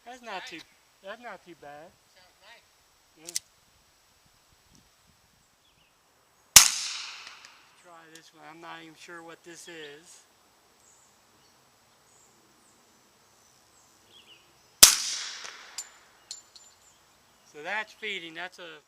That's not too. That's not too bad. Sounds nice. Yeah. Let's try this one. I'm not even sure what this is. So that's feeding. That's a